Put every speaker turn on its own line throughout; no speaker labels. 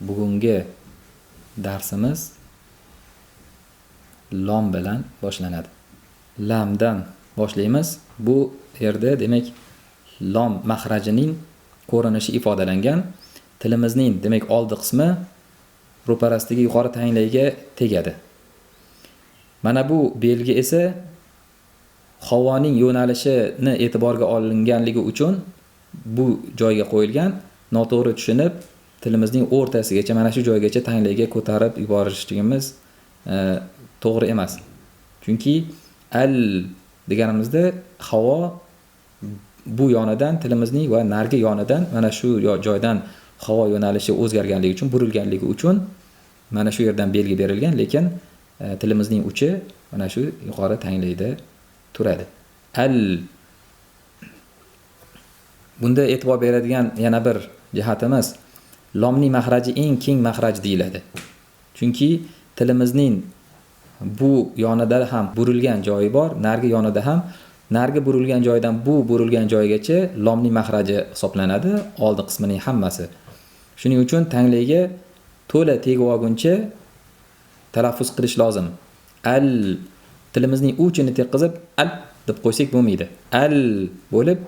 bugungi darsimiz lom bilan boshlanadi. Lamdan boshlaymiz. Bu yerda demak lom mahrajining ko'rinishi ifodalangan. Tilimizning demak oldi qismi ro'parasidagi yuqori tanglayga tegadi. Mana bu belgi esa havoning yo'nalishini e'tiborga olinganligi uchun bu joyga qo'yilgan. Noto'g'ri tushunib, tilimizning o'rtasigacha mana shu joygacha tanglayga ko'tarib yuborishligimiz to'g'ri emas. Chunki al deganimizda havo bu yonidan tilimizning va narigi yonidan mana shu joydan havo yo'nalishi o'zgarganligi uchun, burilganligi uchun mana shu yerdan belgi berilgan, lekin tilimizning uchi mana shu yuqori tanglayda turadi. Al bunda e'tibor beradigan yana bir jihatimiz, lomning mahraji eng keng mahraj deyiladi. Chunki tilimizning bu yonida ham burilgan joyi bor, narigi yonida ham. Narigi burilgan joydan bu burilgan joygacha lomning mahraji hisoblanadi, oldi qismining hammasi. Shuning uchun tanglayga to'la tegib olguncha talaffuz qilish lozim. Al tilimizning uchini teqizib al deb qo'ysak bo'lmaydi. Al bo'lib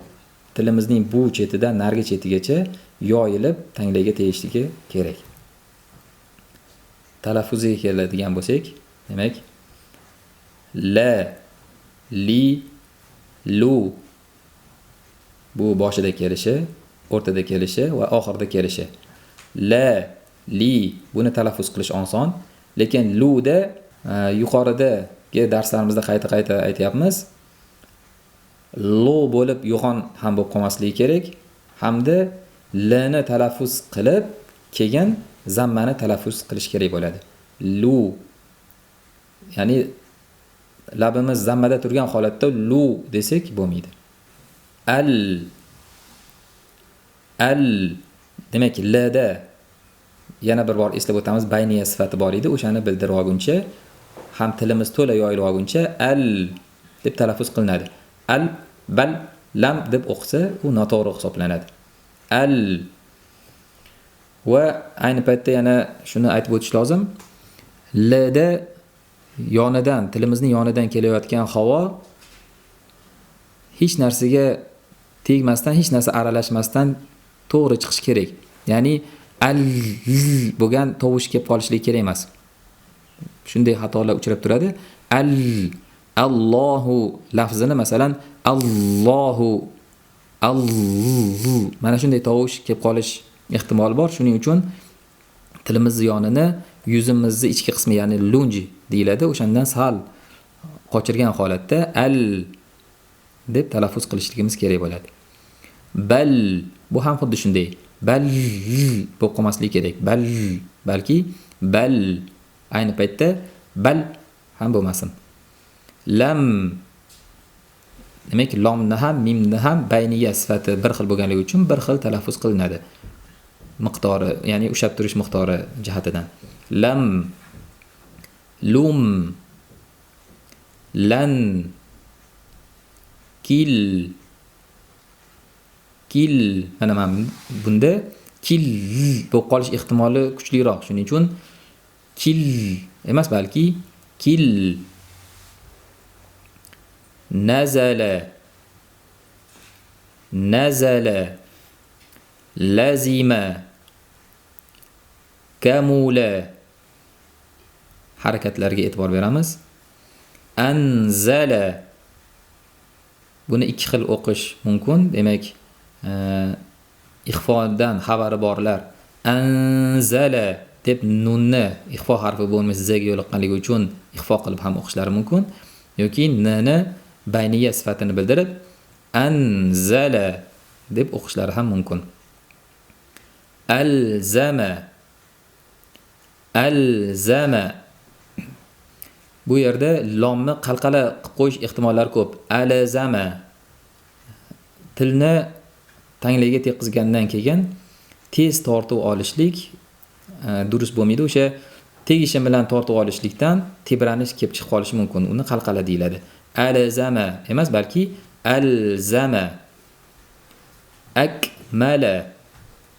tilimizning bu chetidan narigi chetigacha yoyilib tanglayga tegishligi kerak. Talaffuziga keladigan bo'lsak, demak la, li, lu bu boshida kelishi, o'rtada kelishi va oxirida kelishi. La, li buni talaffuz qilish oson, lekin lu da yuqoridagi darslarimizda qayta aytyapmiz. Lo bo'lib yo'g'on ham bo'lib qolmasligi kerak, hamda l ni talaffuz qilib, keyin zammani talaffuz qilish kerak bo'ladi. Lu. Ya'ni labimiz zammada turgan holatda lu desak bo'lmaydi. Al demak l da yana bir bor eslab o'tamiz, bayniya sifati bor edi. O'shani bildirib olguncha, ham tilimiz to'la yoyilib olguncha al deb talaffuz qilinadi. Al, bal, lam deb o'qisa, u noto'g'ri hisoblanadi. Al va ayni paytda yana shuni aytib o'tish lozim. L da yonidan, tilimizning yonidan kelayotgan havo hech narsaga tegmasdan, hech narsa aralashmasdan to'g'ri chiqish kerak. Ya'ni al bo'lgan tovush kelib qolishligi kerak emas. Shunday xatolar uchrab turadi. Allohu lafzini masalan Allohu mana shunday tovush kelib qolish ehtimoli bor. Shuning uchun tilimiz yonini yuzimizning ichki qismi, ya'ni lunji deyiladi. O'shandan sal qochirgan holatda al deb talaffuz qilishligimiz kerak bo'ladi. Bal bu ham xuddi shunday. Bal bo'lib qolmasligi kerak. Balki bal ayni paytda bal ham bo'lmasin. Lam demak lomni ham mimni ham bayniya sifati bir xil bo'lganligi uchun bir xil talaffuz qilinadi. Miqdori, ya'ni ushlab turish miqdori jihatidan. Lam, lum, lan, kil. Mana bunda kil bo'lib qolish ehtimoli kuchliroq. Shuning uchun kil emas, balki kil. Nazala, lazima, kamula harakatlarga e'tibor beramiz. Anzala buni ikki xil o'qish mumkin. Demak, ixfodan xabari borlar anzala deb nunni ixfo harfi bo'lmasa zga yo'liqqanligi uchun ixfo qilib ham o'qishlari mumkin, yoki nni bayniya sifatini bildirib anzala deb o'qishlari ham mumkin. Alzama bu yerda lomni qalqala qilib qo'yish ehtimollari ko'p. Alzama tilni tanglayga teqizgandan keyin tez tortib olishlik durust bo'lmaydi. O'sha tegishi bilan tortib olishlikdan tebranish kelib chiqib qolishi mumkin. Uni qalqala deyiladi. Alzama emas, balki alzama. Akmala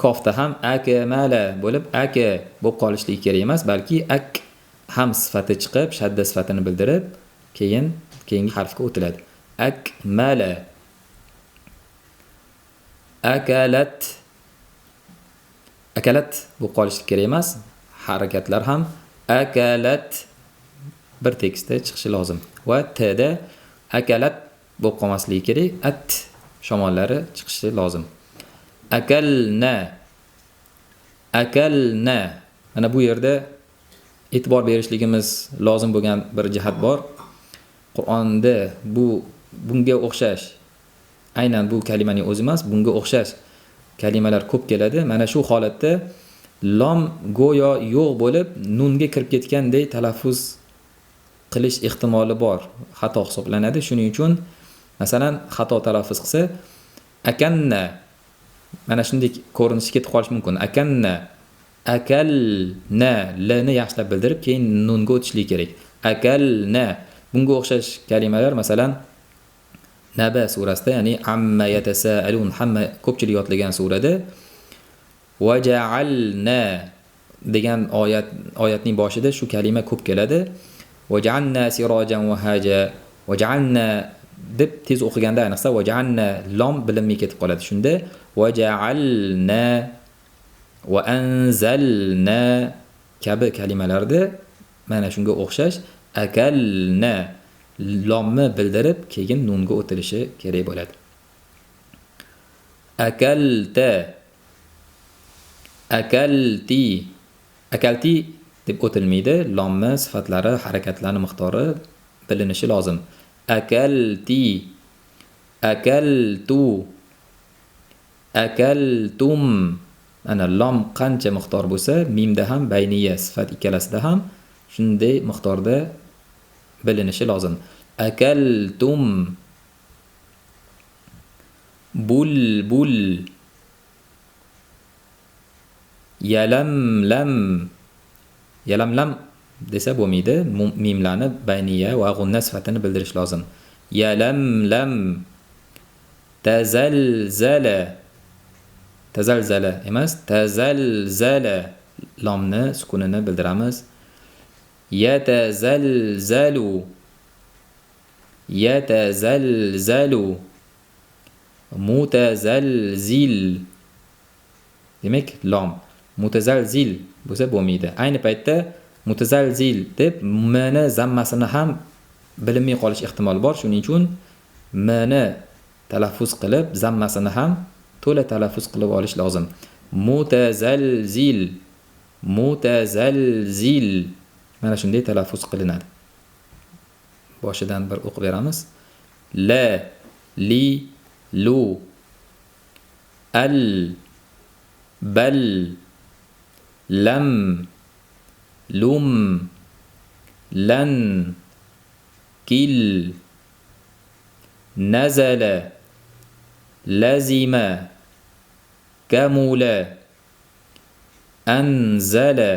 Kofda ham akmala bo'lib aka bo'lib qolishligi kerak emas, balki ak ham sifati chiqib, shadda sifatini bildirib, keyingi harfga o'tiladi. Akmala. Akalat. Akalat bo'lib qolishligi kerak emas. Harakatlar ham akalat bir tekisda chiqishi lozim. Va t'da akalat bo'lib qolmasligi kerak. At shamollari chiqishi lozim. Akalna. Akalna. Mana bu yerda e'tibor berishligimiz lozim bo'lgan bir jihat bor. Qur'onda bunga o'xshash, aynan bu kalimaning o'zi emas, bunga o'xshash kalimalar ko'p keladi. Mana shu holatda lom go'yo yo'q bo'lib, nunga kirib ketganday talaffuz qilish ehtimoli bor. Xato hisoblanadi. Shuning uchun masalan xato talaffuz qilsa akanna, mana shunday ko'rinishga ketib qolish mumkin. Akanna, akalna, lni yaxshilab bildirib, keyin nunga o'tishligi kerak. Akalna. Bunga o'xshash kalimalar masalan Naba surasida, ya'ni amma yatasaalun, hamma ko'pchilik yodlagan surada waja'alna degan oyatning boshida shu kalima ko'p keladi. Waja'alna sirajan wahaja. Waja'alna deb tez o'qiganda ayniqsa waja'alna lom bilinmay ketib qoladi. Shunda waja'alna va anzalna kabi kalimalarda mana shunga o'xshash akalna lomni bildirib keyin nunga o'tilishi kerak bo'ladi. Akalta, akalti. Akalti deb o'tilmaydi. Lomni sifatlari, harakatlari miqdori bilinishi lozim. Akalti, akaltu, akaltum. Ana lom qancha miqdor bo'lsa, mimda ham bayniya sifat ikkalasida ham shunday miqdorda bilinishi lozim. Akaltum. Bulbul. Yalamlam. Yalamlam desa bo'lmaydi. Mimlarni bayniya va g'unna sifatini bildirish lozim. Yalamlam. Tazalzala. Tazalzala emas, tazalzala. Lomni sukunini bildiramiz. Yatazalzalu. Yatazalzalu. Mutazalzil. Demak, lom mutazalzil bo'lsa bo'lmaydi. Ayni paytda mutazalzil deb mni zammasini ham bilinmay qolish ehtimoli bor. Shuning uchun mni talaffuz qilib, zammasini ham to'la talaffuz qilib olish lozim. Mutazalzil. Mutazalzil. Mana shunday talaffuz qilinadi. Boshidan bir o'qib beramiz. La, li, lu, al, bal, lam, lum, lan, kil, nazala, lazima, kamula, anzala,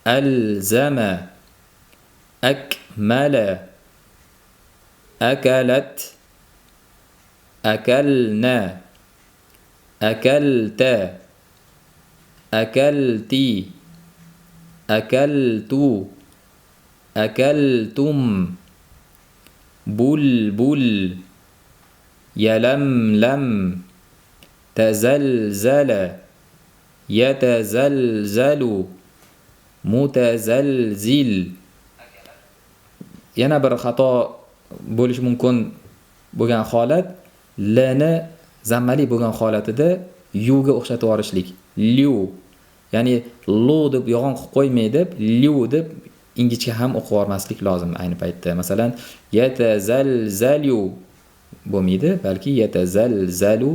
alzama, akmala, akalat, akalna, akalta, akalti, akaltu, akaltum, bulbul, yalamlam, tazalzala, yatazalzalu, mutazalzil. Yana bir xato bo'lishi mumkin bo'lgan holat lni zammali bo'lgan holatida yuga o'xshatib yorishlik. Liu. Ya'ni lu deb yo'g'on qilib qo'ymay deb liu deb ingichka ham o'qib yormaslik lozim ayni paytda. Masalan, yatazalzalu bo'lmaydi, balki yatazalzalu